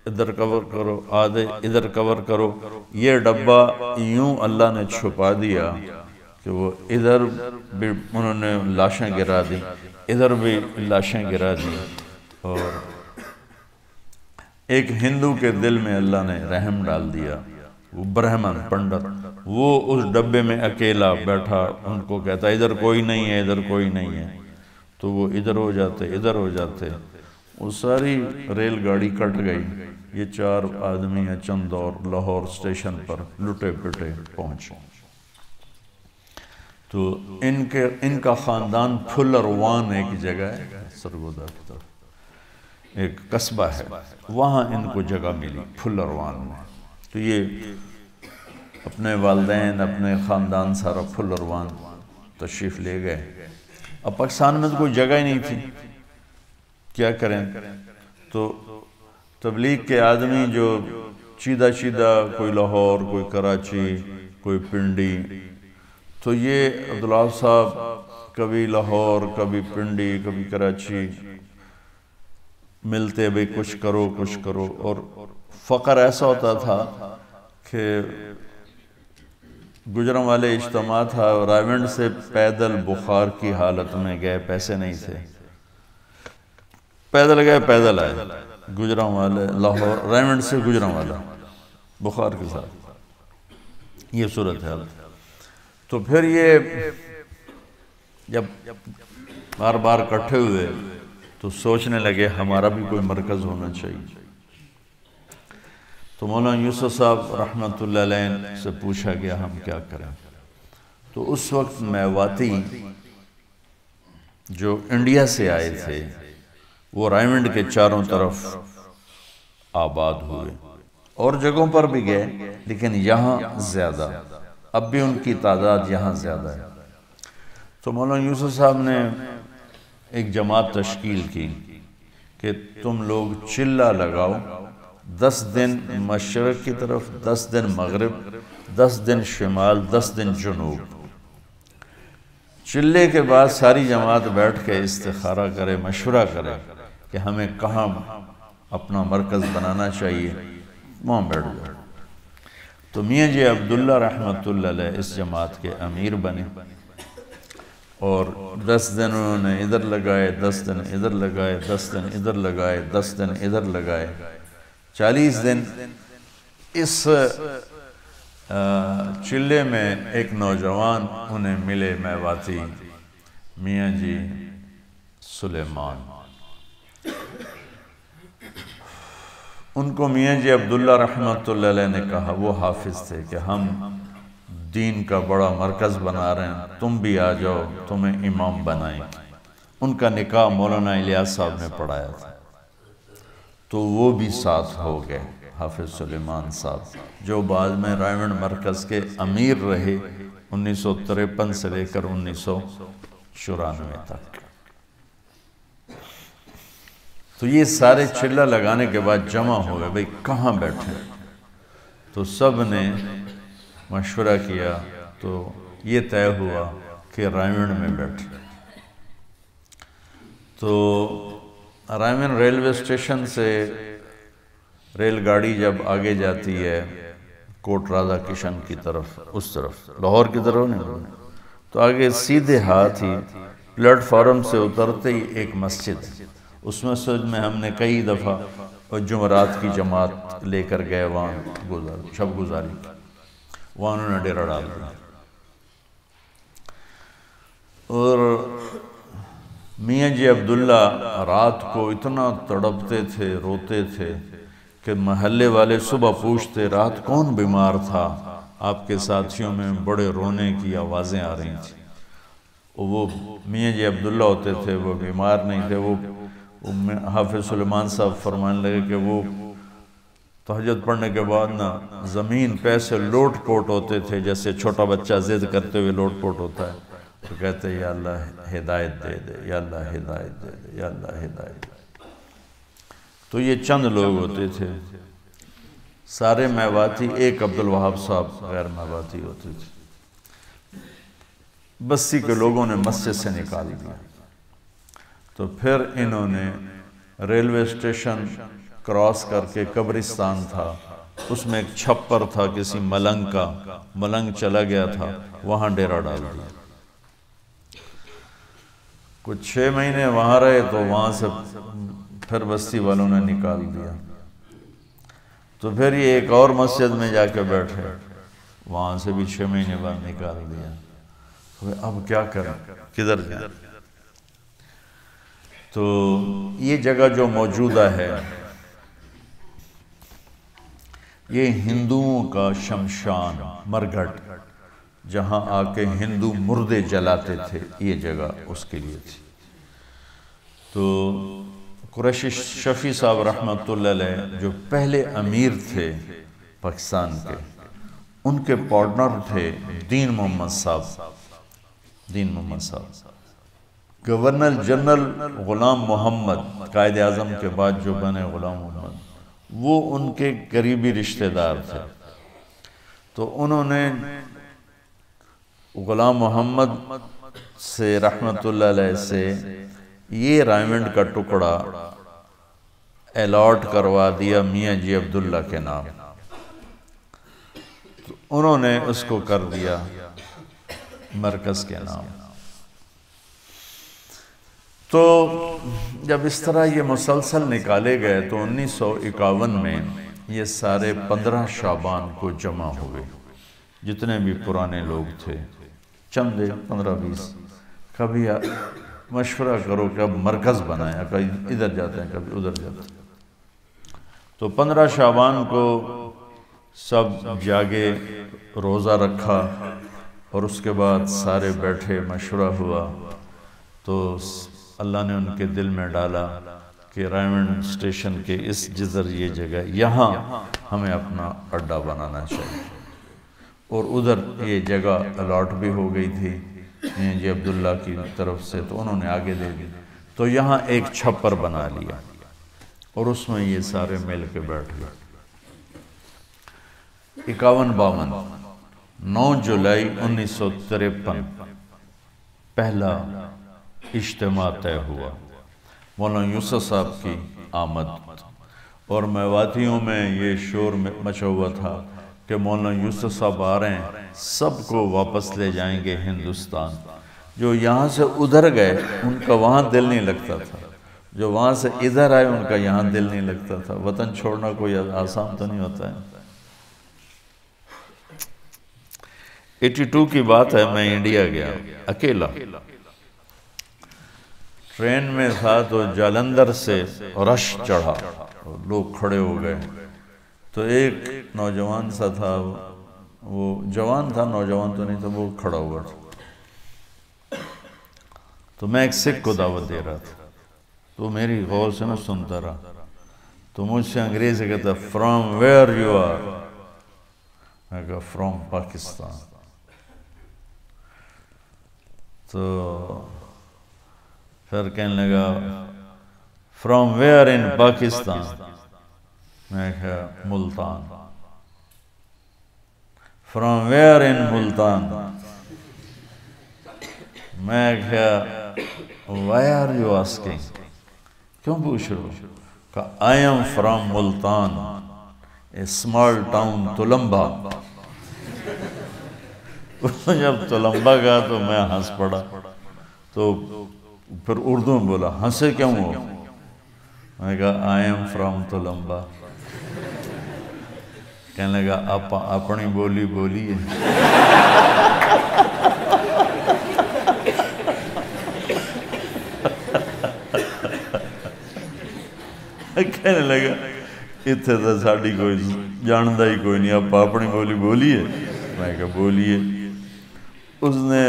S1: ادھر کور کرو، آدھے ادھر کور کرو. یہ ڈبہ یوں اللہ نے چھپا دیا کہ وہ ادھر بھی انہوں نے لاشیں گرا دی، ادھر بھی لاشیں گرا دی. اور ایک ہندو کے دل میں اللہ نے رحم ڈال دیا. وہ برہمن پنڈت، وہ اس ڈبے میں اکیلا بیٹھا، ان کو کہتا ادھر کوئی نہیں ہے، ادھر کوئی نہیں ہے. تو وہ ادھر ہو جاتے، ادھر ہو جاتے. وہ ساری ریل گاڑی کٹ گئی. یہ 4 آدمی ہیں چند اور لاہور اسٹیشن پر لٹے پٹے پہنچے. تو ان کا خاندان پھلروان ایک جگہ ہے سرگودا کی طرف، ایک قصبہ ہے، وہاں ان کو جگہ ملی پھلروان میں. تو یہ اپنے والدین، اپنے خاندان سارا پھلروان تشریف لے گئے. اب پاکستان میں تو کوئی جگہ ہی نہیں تھی، کیا کریں؟ تو تبلیغ کے آدمی جو چیدہ کوئی لاہور، کوئی کراچی، کوئی پنڈی، تو یہ عبداللہ صاحب کبھی لاہور، کبھی پنڈی، کبھی کراچی ملتے، بھئی کچھ کرو. اور فقر ایسا ہوتا تھا کہ گجرانوالے اجتماع تھا، رائیونڈ سے پیدل بخار کی حالت میں گئے، پیسے نہیں تھے، پیدل گئے پیدل آئے. گجرانوالے لاہور، رائیونڈ سے گجرانوالہ بخار کے ساتھ، یہ صورت ہے. تو پھر یہ جب بار بار اکٹھے ہوئے تو سوچنے لگے ہمارا بھی کوئی مرکز ہونا چاہیے. تو مولانا یوسف صاحب رحمۃ اللہ علیہ سے پوچھا گیا ہم کیا کریں. تو اس وقت میواتی جو انڈیا سے آئے تھے وہ رائیونڈ کے چاروں طرف آباد ہوئے، اور جگہوں پر بھی گئے، لیکن یہاں زیادہ، اب بھی ان کی تعداد یہاں زیادہ ہے. تو مولانا یوسف صاحب نے ایک جماعت تشکیل کی کہ تم لوگ چلہ لگاؤ، 10 دن مشرق کی طرف، 10 دن مغرب، 10 دن شمال، 10 دن جنوب. چلے کے بعد ساری جماعت بیٹھ کے استخارہ کرے، مشورہ کرے کہ ہمیں کہاں اپنا مرکز بنانا چاہیے، وہاں بیٹھ جائے. تو میاں جی عبداللہ رحمۃ اللہ علیہ اس جماعت کے امیر بنے، اور 10 دن انہوں نے ادھر لگائے، 10 دن ادھر لگائے، 10 دن ادھر لگائے، 10 دن ادھر لگائے. 40 دن اس چلے میں ایک نوجوان انہیں ملے میواتی، میاں جی سلیمان۔ ان کو میاں جی عبداللہ رحمۃ اللہ علیہ نے کہا، وہ حافظ تھے، کہ ہم دین کا بڑا مرکز بنا رہے ہیں، تم بھی آ جاؤ، تمہیں امام بنائیں گے۔ ان کا نکاح مولانا الیاس صاحب نے پڑھایا تھا، تو وہ بھی ساتھ ہو گئے، حافظ سلیمان صاحب، جو بعد میں رائمنڈ مرکز کے امیر رہے 1953 سے لے کر 1994 تک۔ تو یہ سارے چلہ لگانے کے بعد جمع ہو گئے، بھئی کہاں بیٹھیں؟ تو سب نے مشورہ کیا، تو یہ طے ہوا کہ رائمنڈ میں بیٹھیں۔ تو رائمنڈ ریلوے اسٹیشن سے ریل گاڑی جب آگے جاتی ہے کوٹ راجہ کشن کی طرف، اس طرف لاہور کی طرف نہیں، تو آگے سیدھے ہاتھ ہی پلیٹ فارم سے اترتے ہی ایک مسجد، اس مسجد میں ہم نے کئی دفعہ جمعرات کی جماعت لے کر گئے، وہاں شب گزاری، وہاں انہوں نے ڈیرہ ڈال دیا۔ اور میاں جی عبداللہ رات کو اتنا تڑپتے تھے، روتے تھے کہ محلے والے صبح پوچھتے رات کون بیمار تھا؟ آپ کے ساتھیوں میں بڑے رونے کی آوازیں آ رہی تھیں۔ وہ میاں جی عبداللہ ہوتے تھے، وہ بیمار نہیں تھے۔ وہ حافظ سلیمان صاحب فرمانے لگے کہ وہ تہجد پڑھنے کے بعد نا زمین پہ سے لوٹ پوٹ ہوتے تھے، جیسے چھوٹا بچہ ضد کرتے ہوئے لوٹ پوٹ ہوتا ہے، تو کہتے یا اللہ ہدایت دے دے، یا اللہ ہدایت دے دے، یا اللہ ہدایت دے دے۔ تو یہ چند لوگ ہوتے تھے، سارے میواتی، ایک عبدالوہاب صاحب غیر میواتی ہوتے تھے۔ بستی کے لوگوں نے مسجد سے نکال دیا، تو پھر انہوں نے ریلوے اسٹیشن کراس کر کے قبرستان تھا، اس میں ایک چھپر تھا کسی ملنگ کا، ملنگ چلا گیا تھا، وہاں ڈیرہ ڈال دیا۔ کچھ 6 مہینے وہاں رہے، تو وہاں سے پھر بستی والوں نے نکال دیا۔ تو پھر یہ ایک اور مسجد میں جا کے بیٹھے، وہاں سے بھی 6 مہینے بعد نکال دیا۔ اب کیا کریں، کدھر جائیں؟ تو یہ جگہ جو موجودہ ہے، یہ ہندوؤں کا شمشان، مرگھٹ، جہاں آ کے ہندو مردے جلاتے تھے، یہ جگہ اس کے لیے تھی۔ تو قریشی شفیع صاحب رحمۃ اللہ علیہ جو پہلے امیر تھے پاکستان کے، ان کے پارٹنر تھے دین محمد صاحب، دین محمد صاحب۔ گورنر جنرل غلام محمد، قائد اعظم کے بعد جو بنے غلام محمد، وہ ان کے قریبی رشتہ دار تھے۔ تو انہوں نے غلام محمد سے رحمت اللہ علیہ سے یہ رائمنڈ کا ٹکڑا الاٹ کروا دیا میاں جی عبداللہ کے نام۔ تو انہوں نے اس کو کر دیا مرکز کے نام۔ تو جب اس طرح یہ مسلسل نکالے گئے تو 1951 میں یہ سارے 15 شعبان کو جمع ہوئے، جتنے بھی پرانے لوگ تھے، چند 15-20، کبھی مشورہ کرو کہ اب مرکز بنایا، کبھی ادھر جاتے ہیں کبھی ادھر جاتے ہیں۔ تو 15 شعبان کو سب جاگے، روزہ رکھا، اور اس کے بعد سارے بیٹھے، مشورہ ہوا، تو اللہ نے ان کے دل میں ڈالا کہ رائمنڈ اسٹیشن کے اس جزر یہ جگہ، یہاں ہمیں اپنا اڈا بنانا چاہیے۔ اور ادھر یہ جگہ الاٹ بھی ہو گئی تھی میاں جی عبداللہ کی طرف سے، تو انہوں نے آگے دے دی۔ تو یہاں ایک چھپر بنا لیا، اور اس میں یہ سارے مل کے بیٹھ گئے۔ 51-52 9 جولائی 1953 پہلا اجتماع طے ہوا، مولانا یوسف صاحب کی آمد، اور میواتیوں میں یہ شور مچا ہوا تھا کہ مولانا یوسف صاحب آ رہے ہیں، سب کو واپس لے جائیں گے ہندوستان۔ جو یہاں سے ادھر گئے ان کا وہاں دل نہیں لگتا تھا، جو وہاں سے ادھر آئے ان کا یہاں دل نہیں لگتا تھا۔ وطن چھوڑنا کوئی آسان تو نہیں ہوتا ہے۔ 82 کی بات ہے، میں انڈیا گیا اکیلا، ٹرین میں تھا تو جالندھر سے رش چڑھا، لوگ کھڑے ہو گئے، تو ایک نوجوان سا تھا، وہ جوان تھا، نوجوان تو نہیں تھا، وہ کھڑا ہوا تھا، تو میں ایک سکھ کو دعوت دے رہا تھا، تو میری غور سے نہ سنتا رہا، تو مجھ سے انگریزی کہتا فرام ویئر یو آر، میں کہا فرام پاکستان، تو پھر کہنے لگا فرام ویئر ان پاکستان، میں کہا ملتان، فرام ویئر ان ملتان، میں کہا وائی آر یو آسکنگ، کیوں پوچھ رہے ہو؟ کہا I am from Multan, a small town Tulamba. جب تلمبا گیا تو میں ہنس پڑا، تو پھر اردو میں بولا ہنسے کیوں ہو؟ میں کہا آئی ایم فرام تلمبا۔ کہنے لگا آپ اپنی بولی بولیے۔ کہنے لگا اتنے تو ساڑی کوئی جاندہ ہی کوئی نہیں، آپ اپنی بولی بولیے۔ میں کہا بولیے۔ اس نے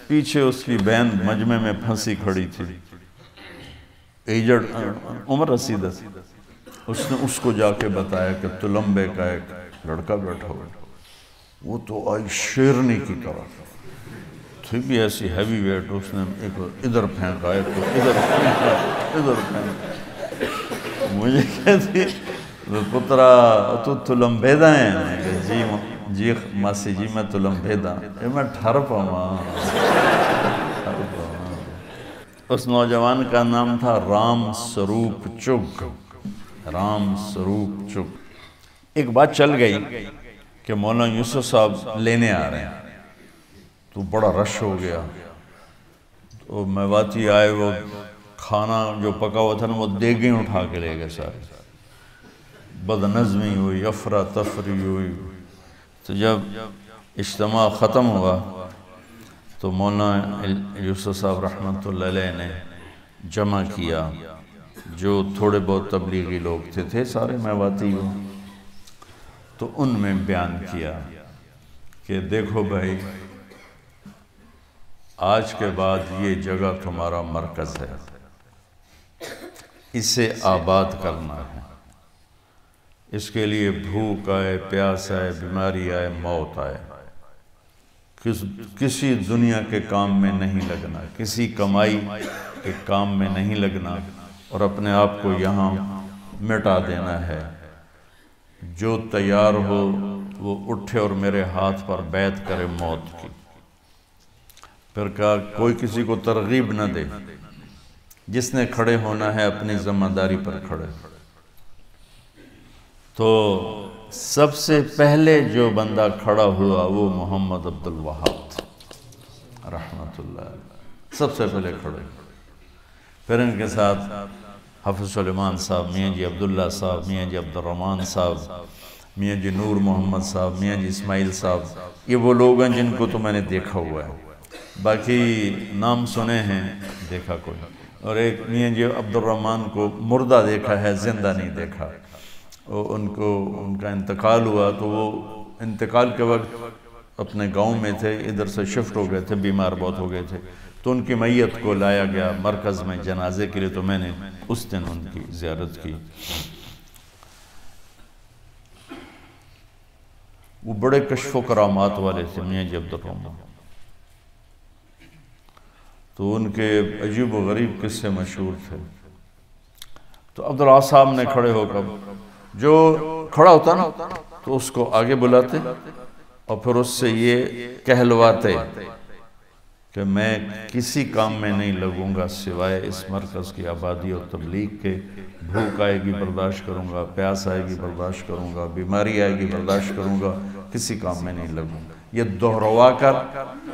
S1: پیچھے اس کی بہن مجمع میں پھنسی کھڑی تھی، ایجڈ عمر رسیدہ، اس نے اس کو جا کے بتایا کہ تلمبے کا ایک لڑکا بیٹھا ہوا، وہ تو آئی شیرنی کی طرح تھی بھی ایسی ہیوی ویٹ، اس نے ایک ادھر پھینکا، ایک ادھر پھینکا، ادھر پھینکا۔ مجھے کہتی پترا تو تلمبیدہ ہیں؟ جی ماسی جی میں تلمبیدہ، میں ٹھر پاؤں۔ اس نوجوان کا نام تھا رام سروپ چگ، رام سروپ چگ۔ ایک بات چل گئی کہ مولانا یوسف صاحب لینے آ رہے ہیں، تو بڑا رش ہو گیا، تو میواتی آئے، وہ کھانا جو پکا ہوا تھا نا وہ دیگیں اٹھا کے لے گئے سارے، بدنظمی ہوئی، افراتفری ہوئی۔ تو جب اجتماع ختم ہوا تو مولانا یوسف صاحب رحمۃ اللہ علیہ نے جمع کیا جو تھوڑے بہت تبلیغی لوگ تھے سارے میواتی ہو، تو ان میں بیان کیا کہ دیکھو بھائی، آج کے بعد یہ جگہ تمہارا مرکز ہے، اسے آباد کرنا ہے، اس کے لیے بھوک آئے، پیاس آئے، بیماری آئے، موت آئے، کسی دنیا کے کام میں نہیں لگنا، کسی کمائی کے کام میں نہیں لگنا، اور اپنے آپ کو یہاں مٹا دینا ہے۔ جو تیار ہو وہ اٹھے اور میرے ہاتھ پر بیعت کرے موت کی۔ پھر کہا کوئی کسی کو ترغیب نہ دے، جس نے کھڑے ہونا ہے اپنی ذمہ داری پر کھڑے۔ تو سب سے پہلے جو بندہ کھڑا ہوا وہ محمد عبد الوہاب رحمۃ اللہ علیہ، سب سے پہلے کھڑے۔ پھر ان کے ساتھ حافظ سلیمان صاحب، میاں جی عبداللہ صاحب، میاں جی عبد الرحمن صاحب، میاں جی نور محمد صاحب، میاں جی اسماعیل صاحب، یہ وہ لوگ ہیں جن کو تو میں نے دیکھا ہوا ہے، باقی نام سنے ہیں، دیکھا کوئی۔ اور ایک میاں جی عبد الرحمن کو مردہ دیکھا ہے، زندہ نہیں دیکھا۔ ان کا انتقال ہوا تو وہ انتقال کے وقت اپنے گاؤں میں تھے، ادھر سے شفٹ ہو گئے تھے، بیمار بہت ہو گئے تھے، تو ان کی میت کو لایا گیا مرکز میں جنازے کے لیے، تو میں نے اس دن ان کی زیارت کی۔ وہ بڑے کشف و کرامات والے تھے میاں جی عبد الرحمن، تو ان کے عجیب و غریب قصے مشہور تھے۔ تو عبداللہ صاحب نے کھڑے ہو کر، جو کھڑا ہوتا نا تو اس کو آگے بلاتے اور پھر اس سے یہ کہلواتے کہ میں کسی کام میں نہیں لگوں گا سوائے اس مرکز کی آبادی اور تبلیغ کے۔ بھوک آئے گی برداشت کروں گا، پیاس آئے گی برداشت کروں گا، بیماری آئے گی برداشت کروں گا، کسی کام میں نہیں لگوں گا۔ یہ دہروا کر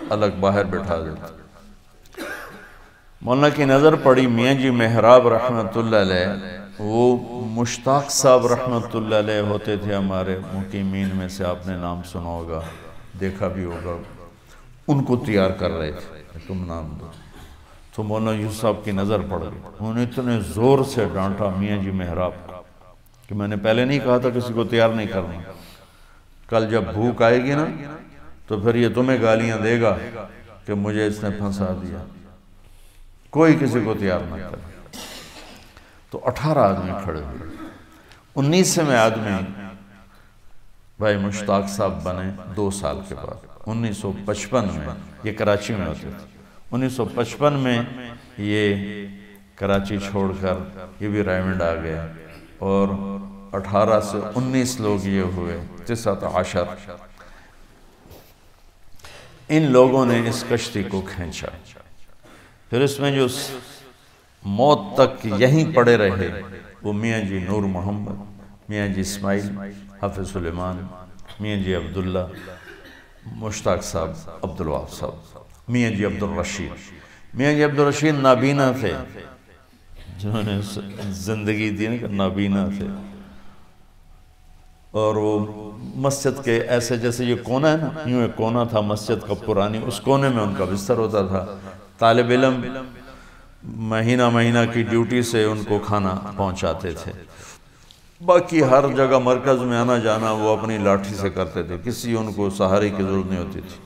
S1: الگ باہر بٹھا دیتا۔ مولانا کی نظر پڑی میاں جی محراب رحمۃ اللہ علیہ، وہ مشتاق صاحب رحمۃ اللہ علیہ ہوتے تھے ہمارے مقیمین میں سے، آپ نے نام سنا ہوگا، دیکھا بھی ہوگا، ان کو تیار کر رہے تھے تم نام دو، تو مولانا یوسف صاحب کی نظر پڑ گئی، انہوں نے اتنے زور سے ڈانٹا میاں جی محراب کہ میں نے پہلے نہیں کہا تھا کسی کو تیار نہیں کرنا، کل جب بھوک آئے گی نا تو پھر یہ تمہیں گالیاں دے گا کہ مجھے اس نے پھنسا دیا، کوئی کسی کو تیار نہ کرے۔ تو 18 آدمی کھڑے ہوئے، 19ویں آدمی بھائی مشتاق صاحب بنے 2 سال کے بعد، 1955 میں، یہ کراچی میں ہوتے تھے، 1955 میں یہ کراچی چھوڑ کر یہ بھی رائمنڈ آ گیا، اور 18 سے 19 لوگ یہ ہوئے، 19 ان لوگوں نے اس کشتی کو کھینچا۔ پھر اس میں جو موت تک یہیں پڑے رہے وہ میاں جی نور محمد، میاں جی اسماعیل، حافظ سلیمان، میاں جی عبداللہ، مشتاق صاحب، عبدالوہاب صاحب، میاں جی عبدالرشید۔ میاں جی عبدالرشید نابینا تھے، جنہوں نے زندگی دی کہ نابینا تھے، اور وہ مسجد کے ایسے جیسے یہ کونا ہے نا، یوں ایک کونا تھا مسجد کا پرانی، اس کونے میں ان کا بستر ہوتا تھا، طالب علم مہینہ مہینہ کی ڈیوٹی سے ان کو کھانا پہنچاتے تھے، باقی ہر جگہ مرکز میں آنا جانا وہ اپنی لاٹھی سے کرتے تھے، کسی ان کو سہارے کی ضرورت نہیں ہوتی تھی۔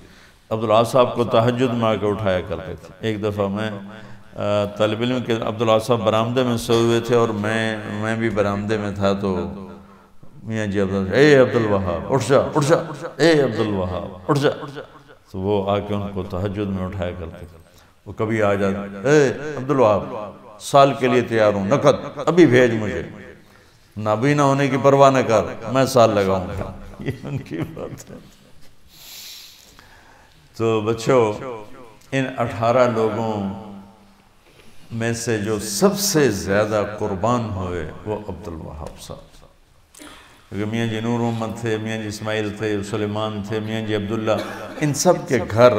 S1: عبداللہ صاحب کو تہجد میں آ کے اٹھایا کرتے تھے۔ ایک دفعہ میں طالب علم کے عبداللہ صاحب برآمدے میں سوئے ہوئے تھے اور میں بھی برآمدے میں تھا، تو میاں جی اے عبدالوہاب اٹھ جا اٹھ جا، اے عبدالوہاب اٹھ جا، تو وہ آ کے ان کو تہجد میں اٹھایا کرتے تھے۔ وہ کبھی آ جاتے، اے عبدالوہاب سال کے لیے تیار ہوں، نقد ابھی بھیج مجھے، نابینا ہونے کی پرواہ نہ کر، میں سال لگاؤں گا، یہ ان کی بات ہے۔ تو بچوں، ان 18 لوگوں میں سے جو سب سے زیادہ قربان ہوئے وہ عبدالوہاب صاحب، کیونکہ میاں جی نور محمد تھے، میاں جی اسماعیل تھے، سلیمان تھے، میاں جی عبداللہ، ان سب کے گھر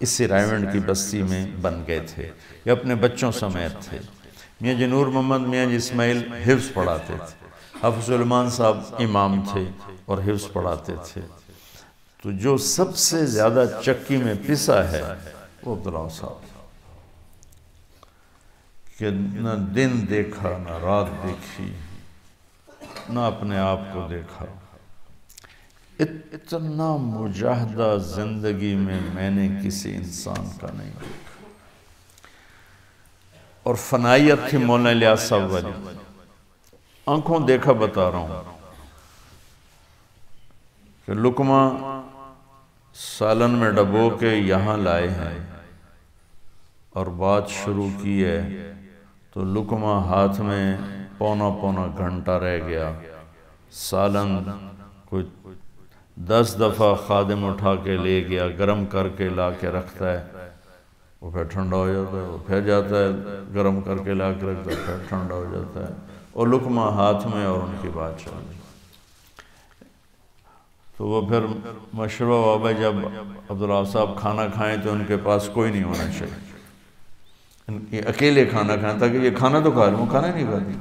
S1: اسی رائمنڈ کی بستی میں بن گئے تھے، یہ اپنے بچوں سمیت تھے۔ میاں جی نور محمد، میاں جی اسماعیل حفظ پڑھاتے تھے، حافظ سلیمان صاحب امام تھے اور حفظ پڑھاتے تھے، تو جو سب سے زیادہ چکی میں پسا ہے وہ عبداللہ صاحب، کہ نہ دن دیکھا نہ رات دیکھی، نہ اپنے آپ کو دیکھا، اتنا مجاہدہ زندگی میں نے کسی انسان کا نہیں دیکھا، اور فنائیت تھی مولانا الیاس صاحب والی، آنکھوں دیکھا بتا رہا ہوں کہ لقمہ سالن میں ڈبو کے یہاں لائے ہیں اور بات شروع کی ہے، تو لقمہ ہاتھ میں پونا گھنٹہ رہ گیا، سالن کوئی 10 دفعہ خادم اٹھا کے لے گیا، گرم کر کے لا کے رکھتا ہے، وہ پھر ٹھنڈا ہو جاتا ہے، وہ پھر جاتا ہے گرم کر کے لا کے رکھتا ہے، پھر ٹھنڈا ہو جاتا ہے، اور لقمہ ہاتھ میں اور ان کی بات چل رہی۔ تو وہ پھر مشروع بابا جب عبداللہ صاحب کھانا کھائیں تو ان کے پاس کوئی نہیں ہونا چاہیے، یہ اکیلے کھانا کھائیں تاکہ یہ کھانا تو کھا لوں، کھانا نہیں کھاتی۔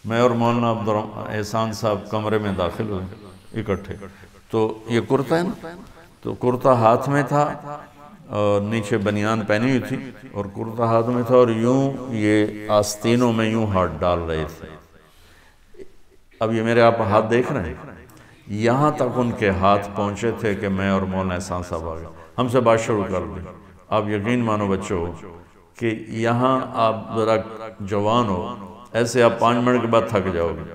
S1: میں اور مولانا احسان صاحب کمرے میں داخل ہوئے اکٹھے، تو یہ کرتا ہے نا، تو کرتا ہاتھ میں تھا اور نیچے بنیان پہنی ہوئی تھی اور کرتا ہاتھ میں تھا، اور یوں یہ آستینوں میں یوں ہاتھ ڈال رہے تھے۔ اب یہ میرے آپ ہاتھ دیکھ رہے ہیں، یہاں تک ان کے ہاتھ پہنچے تھے کہ میں اور مولانا احسان صاحب آ گئے، ہم سے بات شروع کر دی۔ آپ یقین مانو بچوں کہ یہاں آپ ذرا جوان ہو، ایسے آپ 5 منٹ کے بعد تھک جاؤ گے،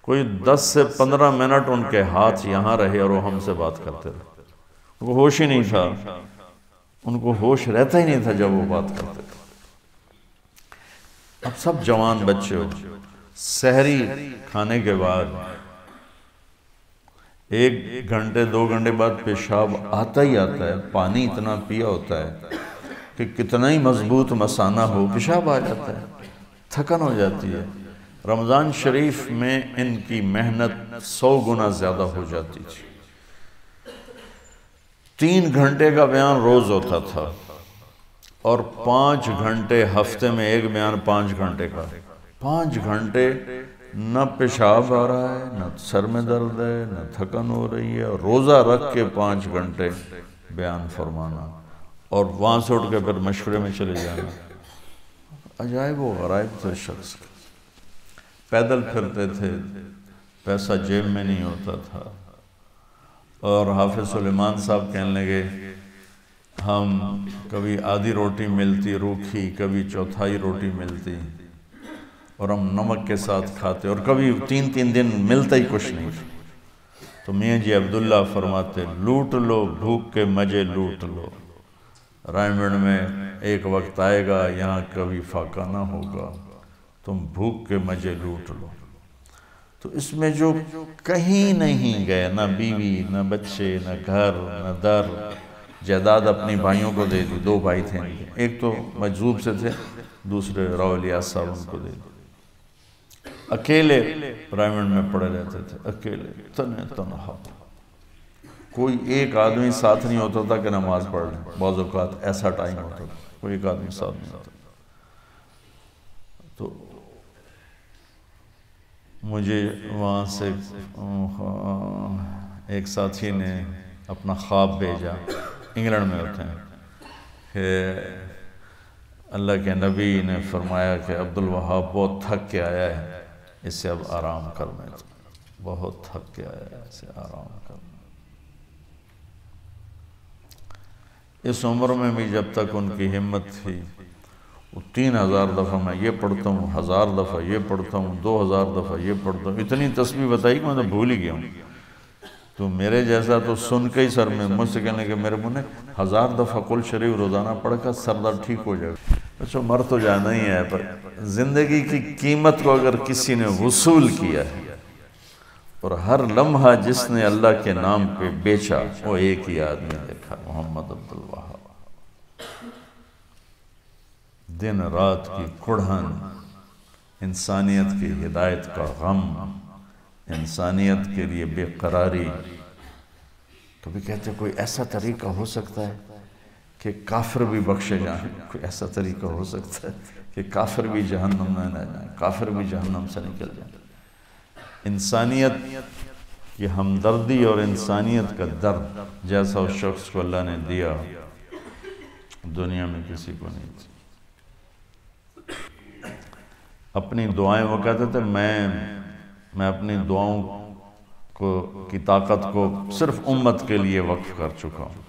S1: کوئی 10 سے 15 منٹ ان کے ہاتھ یہاں رہے اور وہ ہم سے بات کرتے رہے، ان کو ہوش ہی نہیں تھا، ان کو ہوش رہتا ہی نہیں تھا جب وہ بات کرتے تھے۔ اب سب جوان بچے ہو، سحری کھانے کے بعد 1 گھنٹے 2 گھنٹے بعد پیشاب آتا ہی آتا ہے، پانی اتنا پیا ہوتا ہے کہ کتنا ہی مضبوط مثانہ ہو پیشاب آ جاتا ہے، تھکن ہو جاتی ہے۔ رمضان شریف میں ان کی محنت 100 گنا زیادہ ہو جاتی تھی۔ 3 گھنٹے کا بیان روز ہوتا تھا اور 5 گھنٹے ہفتے میں ایک بیان 5 گھنٹے کا، 5 گھنٹے نہ پیشاب آ رہا ہے، نہ سر میں درد ہے، نہ تھکن ہو رہی ہے، اور روزہ رکھ کے 5 گھنٹے بیان فرمانا اور وہاں سے اٹھ کے پھر مشورے میں چلے جانا۔ عجائب و غرائب تھے شخص کے۔ پیدل پھرتے تھے، پیسہ جیب میں نہیں ہوتا تھا، اور حافظ سلیمان صاحب کہنے لگے ہم کبھی آدھی روٹی ملتی روکھی، کبھی چوتھائی روٹی ملتی، اور ہم نمک کے ساتھ کھاتے، اور کبھی 3 دن ملتا ہی کچھ نہیں۔ تو میاں جی عبداللہ فرماتے لوٹ لو بھوک کے مزے لوٹ لو، رائمنڈ میں ایک وقت آئے گا یہاں کبھی فاقہ نہ ہوگا، تم بھوک کے مزے لوٹ لو۔ تو اس میں جو کہیں نہیں گئے، نہ بیوی، نہ بچے، نہ گھر، نہ در، جائیداد اپنی بھائیوں کو دے دی، 2 بھائی تھے، ایک تو مجذوب سے تھے، دوسرے راؤ الیاس صاحب ان کو دے دی۔ اکیلے رائمنڈ میں پڑے رہتے تھے، اکیلے تنہا، کوئی ایک آدمی ساتھ نہیں ہوتا تھا کہ نماز پڑھ لیں۔ بعض اوقات ایسا ٹائم ہوتا تھا کوئی ایک آدمی ساتھ نہیں ہوتا۔ تو مجھے وہاں سے ایک ساتھی نے اپنا خواب بھیجا، انگلینڈ میں ہوتے ہیں، کہ اللہ کے نبی نے فرمایا کہ عبدالوہاب بہت تھک کے آیا ہے، اس سے اب آرام کرنا ہے، بہت تھک کے آیا ہے، اسے آرام کرنا۔ اس عمر میں بھی جب تک ان کی ہمت تھی، وہ 3000 دفعہ میں یہ پڑھتا ہوں، 1000 دفعہ یہ پڑھتا ہوں، 2000 دفعہ یہ پڑھتا ہوں، اتنی تسبیح بتائی کہ میں تو بھول ہی گیا ہوں۔ تو میرے جیسا تو سن کے ہی سر میں مجھ سے کہنے کہ میرے منہ نے 1000 دفعہ قل شریف روزانہ پڑھ کر سر درد ٹھیک ہو جائے گا۔ اچھا مر تو جانا ہی ہے، پر زندگی کی قیمت کو اگر کسی نے وصول کیا ہے، اور ہر لمحہ جس نے اللہ کے نام پہ بیچا، وہ ایک ہی آدمی دیکھا، محمد عبدالوہاب۔ دن رات کی کڑھن، انسانیت کی ہدایت کا غم، انسانیت کے لیے بے قراری۔ کبھی کہتے کوئی ایسا طریقہ ہو سکتا ہے کہ کافر بھی بخشے جائیں، کوئی ایسا طریقہ ہو سکتا ہے کہ کافر بھی جہنم میں نہ جائیں، کافر بھی جہنم سے نکل جائیں۔ انسانیت کی ہمدردی اور انسانیت کا درد جیسا اس شخص کو اللہ نے دیا، دنیا میں کسی کو نہیں تھی۔ اپنی دعائیں وہ کہتے تھے میں اپنی دعاؤں کی طاقت کو صرف امت کے لیے وقف کر چکا ہوں۔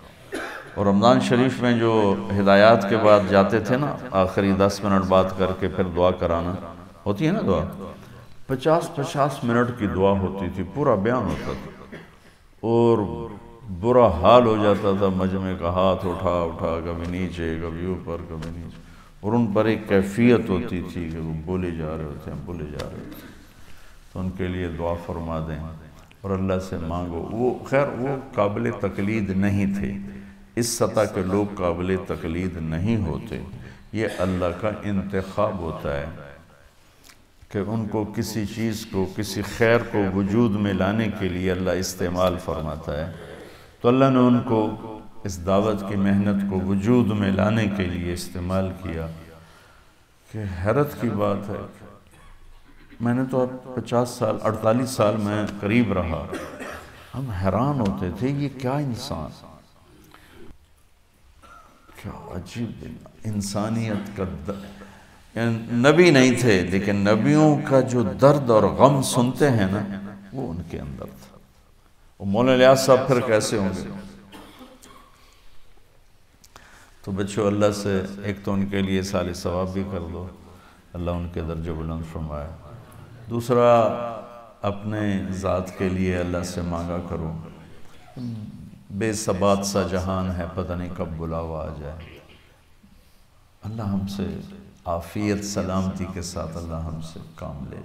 S1: اور رمضان شریف میں جو ہدایات کے بعد جاتے تھے نا، آخری 10 منٹ بات کر کے پھر دعا کرانا ہوتی ہے نا، دعا 50 منٹ کی دعا ہوتی تھی، پورا بیان ہوتا تھا، اور برا حال ہو جاتا تھا مجمع کا، ہاتھ اٹھا اٹھا کبھی نیچے کبھی اوپر کبھی نیچے، اور ان پر ایک کیفیت ہوتی تھی کہ وہ بولے جا رہے ہوتے ہیں بولے جا رہے ہوتے ہیں۔ تو ان کے لیے دعا فرما دیں اور اللہ سے مانگو۔ وہ خیر وہ قابل تقلید نہیں تھے، اس سطح کے لوگ قابل تقلید نہیں ہوتے، یہ اللہ کا انتخاب ہوتا ہے کہ ان کو کسی چیز کو، کسی خیر کو وجود میں لانے کے لیے اللہ استعمال فرماتا ہے۔ تو اللہ نے ان کو اس دعوت کی محنت کو وجود میں لانے کے لیے استعمال کیا۔ کہ حیرت کی بات ہے، میں نے تو 50 سال 48 سال میں قریب رہا، ہم حیران ہوتے تھے یہ کیا انسان، کیا عجیب انسانیت کا نبی نہیں تھے، لیکن نبیوں کا جو درد اور غم سنتے ہیں نا، وہ ان کے اندر تھا۔ وہ مولانا الیاس صاحب پھر کیسے ہوں گے؟ تو بچوں اللہ سے ایک تو ان کے لیے سال ثواب بھی کر دو، اللہ ان کے درجہ بلند فرمائے۔ دوسرا اپنے ذات کے لیے اللہ سے مانگا کرو، بے ثبات سا جہان ہے، پتہ نہیں کب بلاوا آ جائے۔ اللہ ہم سے عافیت سلامتی کے ساتھ اللہ ہم سے کام لے۔